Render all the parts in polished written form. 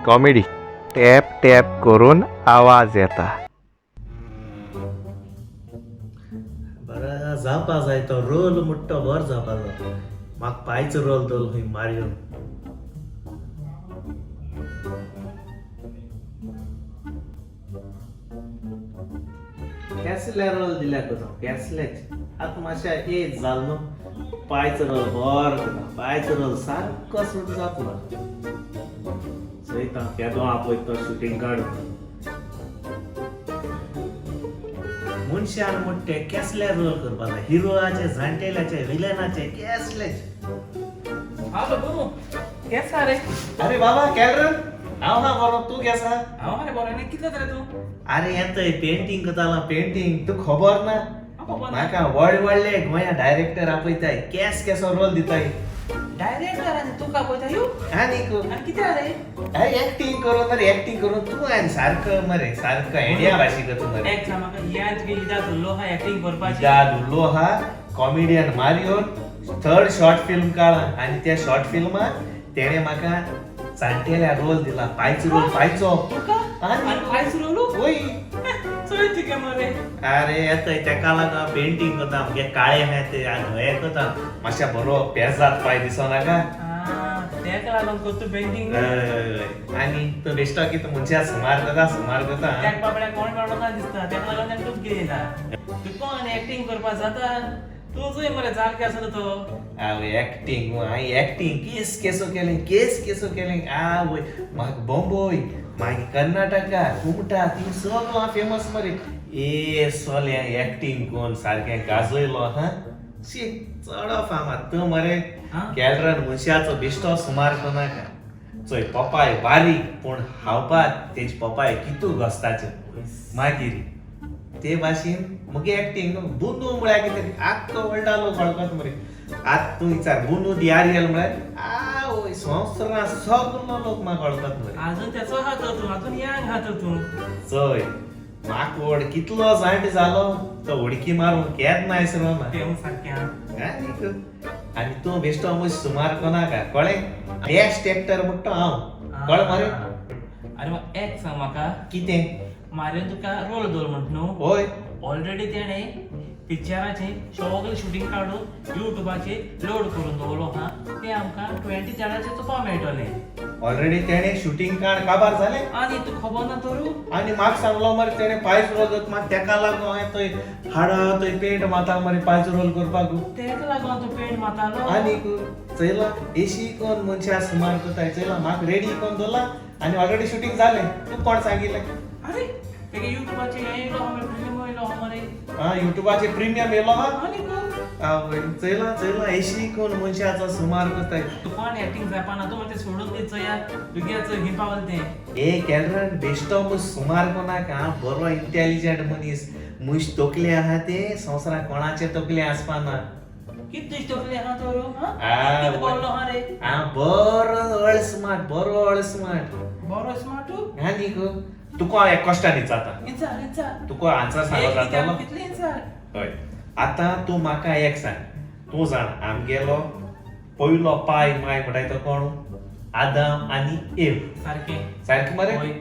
Comedy tap tap करून आवाज येता. बरं जावपा जाय तो रोल मुट्टो बर जावपा जाय म्हाका पायचो रोल दोल हुंय मारयोन कसले रोल दिल्या गो कसलेच आतां मातशें एज जाल न्हू पायचो रोल बर करता पायचो रोल सारको सूट जातलो चयता केदो आपयता शुटींग काडून मनशान मोठे कसले रोल करपा जाय हिरोचे जाणटेल्याचे विलनाचे कसलेच हालो गुरु केसा रे अरे बाबा कॅलरन हांव हा बरो तू केसा हांव रे बरो आनी कितलो रे तू अरे येतय पेंटिंग करताला पेंटिंग तू खबर ना खबर ना. म्हाका व्हडले गोंया डायरेक्टर आपयताय केसो रोल दिताय डायरेक्टर आनी तुका पळयता यू आनी आनी कितें रे एक्टिंग करून मरे एक्टिंग करून तू आनी सारको मरे सारको इंडिया भाषिक तू मरे एक म्हाका याद बी इदात उरलो हा एक्टिंग करपाची दाद उरलो हा कॉमेडियन मारियोन थर्ड शॉर्ट फिल्म काढा आणि त्या शॉर्ट फिल्मात तेणे म्हाका जाणटेल्या रोल दिला पायचो रोल पायचो तुका आनी आनी पायस रोलू ओय चोयती के मरे अरे येतय तेका लागून पेंटिंग करता आमगे काळे आहाय ते आनी हे करता मातशा बरो पेजात पाय दिसोनाका तेका लागून करता पेंटिंग आणि तो बेश्टो कितें मनशा सुमार करता त्याक बाबड्या कोण काडोना दिसता तेका लागून तेका तुका घेयना तुका आनी एक्टिंग करपा जाता तू चोय मरे सारकें आसा तो आवय एक्टिंग हांवें एक्टिंग केस केसो केलें आवय म्हाका बॉम्बोय मागीर कर्नाटका कुमटा ती सगळो फेमस मरे ए सोल्या एक्टिंग कोण सारकें गाजयलो हा शी चड फामाद तूं मरे कॅलरन मनशाचो बेश्टो सुमार कोनाका चोय पपाय बारीक पूण हावपाक तेजी पपाय कितू घोस्ताचे मागीर ते भाशेन मुगे एक्टिंग न्हू बुनू म्हळ्यार कितें आख्खो वर्ल्डा लोक वळखता मरे आतां तूं विचार बुनू दियारियल म्हळ्यार आवय संवसारां सगलो लोक म्हाका वळखता मरे अजून त्याचो हात तू अजून यांग हात तू चोय माकोड कितलो जायंट जालो तो उडकी मारून केद ना इसरो ना तें सारकें आनी तूं बेश्टो मुज सुमार कोनाका कळ्ळें बेस्ट एक्टर म्हणटा हांव कळ्ळें मरे अरे मग एक सांग म्हाका कितें मारे तुका रोल दोर म्हणट न्हू होय ऑलरेडी तेणे पिक्चराचे सगळे शूटिंग काडून युट्यूबाचेर लोड करून दवरलो हा ते आमकां 20 जाणांचेर चोवपा मेळटले ऑलरेडी तेणे शूटिंग काड काबार जालें आनी तू खबर ना तरू आनी म्हाका सांगलो मरे तेणे पायच रोल करता म्हाका तेका लागून हांवें थंय हाडा थंय पेंट माता मरे पायच रोल करपाक तेका लागून तू पेंट मातालो आनीक चयला एशी कोण मनशा सुमार करताय चयला म्हाका रेडी कोण दवरला आनी ऑलरेडी शूटिंग जालें तूं कोण सांगिल्लें अरे तेगे युट्यूबाचेर हे येयलो हा प्रिमियम येयलो हा मरे युट्यूबाचे प्रीमियम येलो हा आनी चयला एशी कोण मनशाचो सुमार करताय तू कोण एक्टिंग जावपाना तू मातशें सोडून दी चया तुगेच हिंपावल तें ए कॅलरन बेश्टो मुज सुमार कोनाका बरो इंटेलिजंट मनीस मुश तोकले आहा ते संवसाराक कोणाचे तोकले आसपाना कित दिस तोकले हा तरू आ, हा कित बोललो हा रे बरो अळस्मार्ट बरो स्मार्ट आनीक तुका एक कश्टांनी जाता इंचा तुका आन्सर सांगो जातलो कितले इंचा हय आतां तूं म्हाका एक सांग तूं जाण आमगेलो पयलो पाय माय म्हणटाय तो कोण आदाम आनी एव सारकें सारकें मरे होय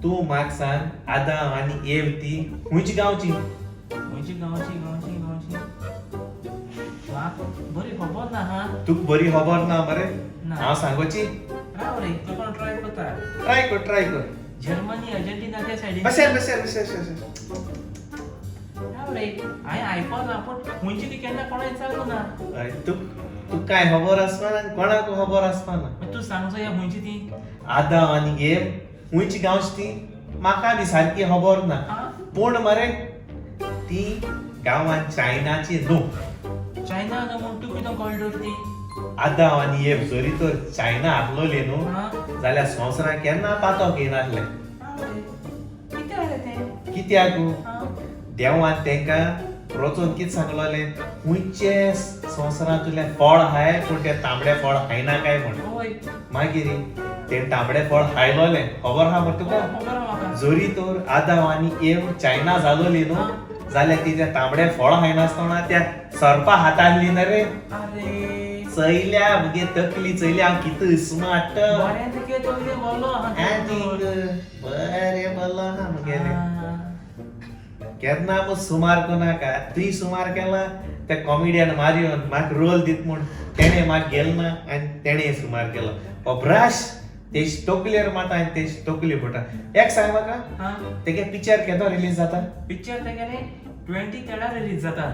तूं म्हाका सांग आदाम आनी एव ती खुंयची गांवची खंयची गांवची म्हाका बरी खबर ना हा तुका बरी खबर ना मरे ना. हांव सांगोची राव रे तू कोण ट्राय करता ट्राय कर जर्मनी अर्जेंटिना त्या सायडीन बसेर राव रे हांवें आयकला पूण खंयची ती केन्ना कोणा विचारलो ना हय, तुका काय खबर आसपाना आनी कोणाक खबर आसपाना मागीर तू सांगचो या खंयची ती आदाम आनी एव खुंयची गांवची ती म्हाका बी सारकी खबर ना आ पूण मरे ती गांवांत चायनाची न्हू चायना ना म्हूण तूं कितें कळलो ती आदाम आनी एव जरी तर चायना आसलोली न्हू हा जाल्यार संवसाराक केन्ना पातोक येनासलें राव रे कितें रे तें कित्याक हा देवान तेंकां रोचोन कितें सांगलोलें खुंयचे संवसारांतले फळ हाय पूण ते तांबडे फळ खायना काय म्हण होय मागीर तें तांबडे फळ खायलोलें खबर आहा मरे तुका खबर आहा म्हाका जरी तर आदाम आनी एव चायना जालोली न्हू जाल्यार ती त्या तांबडे फळ खायनासतना त्या सर्पा हाताळली ना रे अरे चैल्या मगे तकली चैल्या हांव कितें स्मार्ट बरें तुगे चोयले बोलो बरे बोल्लो हा मगेले केन्ना मग सुमार कोणाका तुय सुमार केला त्या कॉमेडियन मारियोन म्हाक रोल दित म्हूण तेणे म्हाक गेल ना आनी तेणे सुमार केलो अभ्राश ते टोकलेर माता आनी ते टोकली फुटा एक सांग म्हाका तेगे पिक्चर केदो रिलीज जाता पिक्चर तेगेले 23 रिलीज जाता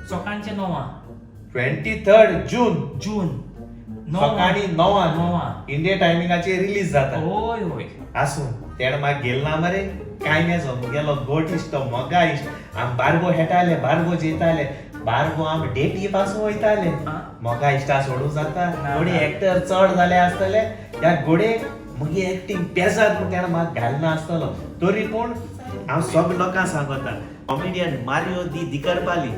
सकाळचे 9 23 जून जून सकाळी 9 9 इंडिया टायमिंगाचेर रिलीज जाता होय होय आसून तेणे म्हाक गेल ना मरे काय नाही जाऊ गेलो गोट इश्ट मोगा इश्ट आम बारगो हेटाले बारगो जेताले बारगो आम डेटी पासून वयताले मोगा इश्टा सोडूं जाता गोडे एक्टर चड जाले आसतले त्या गोडे मगे एक्टिंग पेजात म्हूण तेणें म्हाका घालना आसतलो तरी पूण हांव सगळ्या लोकांक सांगता कॉमेडियन मारियो दी दिकरपाली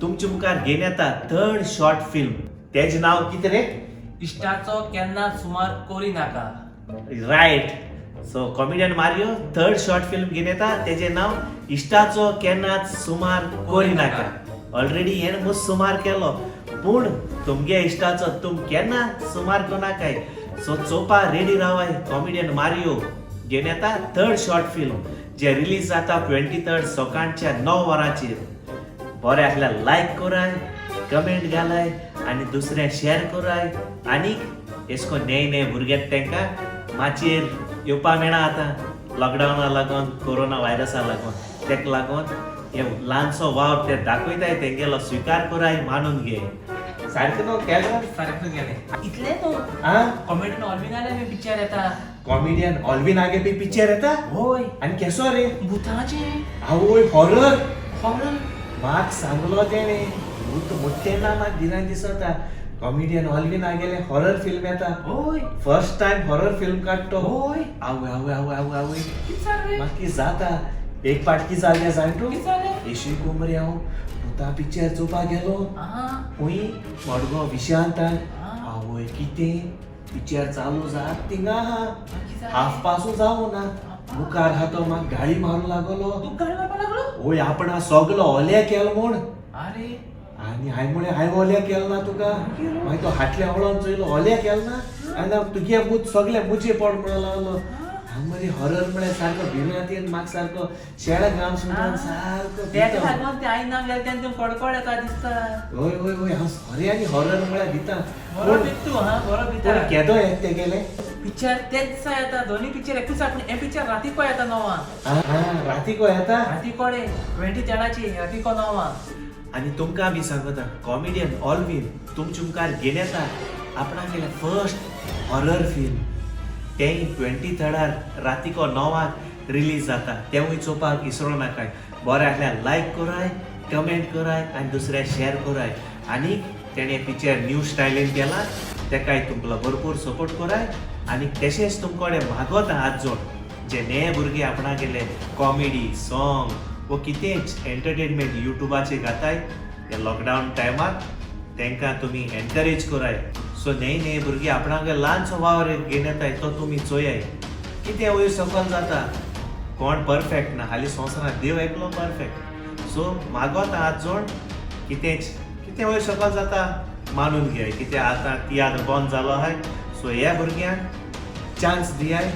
तुमचे मुखार घेवन येता थर्ड शॉर्ट फिल्म तेजें नांव कितें रे इश्टाचो केन्ना सुमार कोरी नाका right so comedian Mario third short film घेवन येता तेजें नांव इश्टाचो केन्नाच सुमार कोरी नाका ऑलरेडी हेणें मुस सुमार केलो पूण तुमगे इश्टाचो तुम केन्ना सुमार कोनाकाय सो चोवपा रेडी रावाय कॉमेडियन मारियो घेवन येता थर्ड शॉर्ट फिल्म जे रिलीज जाता 23 सकाळच्या 9 वरांचेर बरें आसल्यार लायक कोराय कमेंट घालाय आनी दुसऱ्या शेअर कोराय आनीक एसको नये भुरग्याक तांकां माचयेर येवपा मेळना आतां लॉकडावना लागून कोरोना व्हायरसा लागून तेका लागून हे ल्हानसो वाव ते दाखयताय तेंगेलो स्विकार कोराय मानून घे सारकें न्हू केलो सारकें गेले इतले तो आं कॉमेडी ऑलविनाले बी पिक्चर येता कॉमेडियन ऑल्विन आगे बी पिक्चर येता होय आनी केसो रे भुताचे आवय हॉरर हॉरर म्हाक सांगलो तेणे भूत मुट्टेना म्हाक धिरान दिसता कॉमेडियन ऑल्विन आगेले हॉरर फिल्म येता होय फर्स्ट टाइम हॉरर फिल्म काडतो होय आवय आवय आवय आवय आवय कित जाले म्हाका कितें जाता एक पाटकी जालें जाण तूं कित जाले येशी कोमरे हांव भुता पिक्चर चोवपा गेलो खूंय मडगांव विशांतान आवय कितें पिक्चर चालू जात थिंगा आहा हाफ पासून जावं ना मुखार हा तो म्हाका गाळी मारूं लागलो तू गाडी मारपा लागलो ओय आपणा सगलो ओल्या केलो म्हूण अरे आनी हांवें म्हळें हांवें ओल्या केलो ना तुका मागीर तो हाटल्या वळोन चोयलो ओल्या केलो ना आनी तुगे मूत सगळे मुजे पड म्हणून लागलो हांव मरे हॉरर म्हळ्यार सारको भिरांतीन म्हाका सारको शेळ घाम सुटून सारको तेका लागून ते आईन नाम गेले तेन्ना कडकड येता दिसता ओय ओय ओय हांव खरें आनी हॉरर म्हळ्यार भिता बरो भितू बरो भिता पूण केदो ते गेले पिक्चर तेच दिसा येता दोन्ही पिक्चर एकूच पूण हे पिक्चर रातीको येता 9 रातीको येता राती कोडे 23 रातीको 9 आनी तुमकां बी सांगता कॉमेडियन ऑल्विन तुमचे मुखार घेवन येता आपणा गेले फर्स्ट हॉरर फिल्म तें 23 रातीको 9 रिलीज जाता तेवूय चोवपाक विसरो नाकाय बरें आसल्यार लायक कोराय कमेंट कोराय आनी दुसऱ्या शेअर कोराय आनी तेणे पिक्चर न्यू स्टायलीन केला तेकाय तुमकां भरपूर सपोर्ट कोराय आनी तशेंच तुमकोडे मागोता हात जोड जे नये भुरगे आपणा गेले कॉमेडी सॉंग वो कितेंच एंटरटेनमेंट युट्यूबाचेर घाताय ह्या लॉकडावन टायमार तांकां तुमी एनकरेज कोराय सो नये भुरगे आपणाक ल्हानसो वावर घेवन येताय तो तुमी चोयाय कितें वयर सकयल जाता कोण परफेक्ट ना हालीं संवसारांत देव एकलो परफेक्ट सो मागोत हात जोड कितें वयर सकयल जाता मानून घेयाय कितें आतां तियात्र बंद जालो आहाय सो ह्या भुरग्यांक चान्स दियाय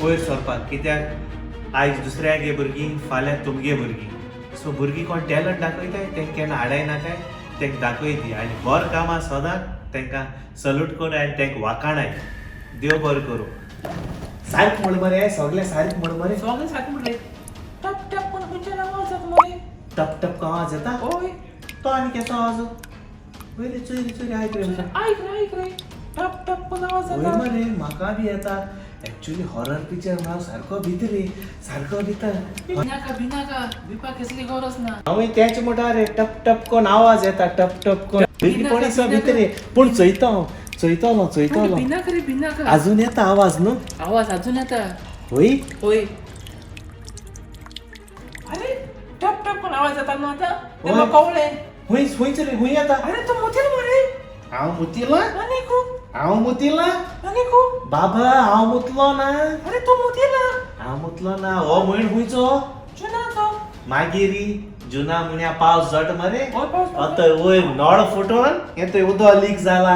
वयर सरपाक कित्याक आयज दुसऱ्यागे भुरगीं फाल्यां तुमगे भुरगीं सो भुरगीं कोण टॅलंट दाखयताय तेंकां केन्ना आडाय नाकाय तेंकां दाखय दी आनी बरें कामां सदांच तेंकां सल्यूट कर आनी तेंकां वाखाणाय देव बरें करूं सारकें म्हण मरे सगळें सारकें म्हण मरे सगळें सारकें म्हणलें टप टप कोण खंयच्या आवाज जाता मरे टप टप आवाज येता ओय तो आनी केसो आवाज वयर चोरी चोरी आयक रे ऐक रे टप टप कोण आवाज वयर जाता मरे म्हाका बी येता एक्चुअली हॉरर पिक्चर हांव सारको भितर रे सारको भितर भिनाका भिवपाक कसली गरज ना हांव तेंच म्हणटा रे टप टप कोण आवाज येता टप टप कोण कोण आसा भितर रे पूण चयता हांव चयतलो भिनाका रे भिनाका अजून येता आवाज न्हू आवाज अजून येता होय होय अरे टप टप कोण आवाज येता न्हू आता ते होय. म्हाका कळ्ळे हुंयच रे हुंय येता अरे तू मुतील मरे हांव मुतिला आनी खूब हांव मुतिला आनी खूब बाबा हांव मुतलो ना अरे तू मुतिला हांव मुतलो ना हो म्हण हुंयचो जुनाचो मागीर जुना म्हण्या पावस जट मरे होय पावस आता वयर नळ फुटोन हे थंय उदक लीक जाला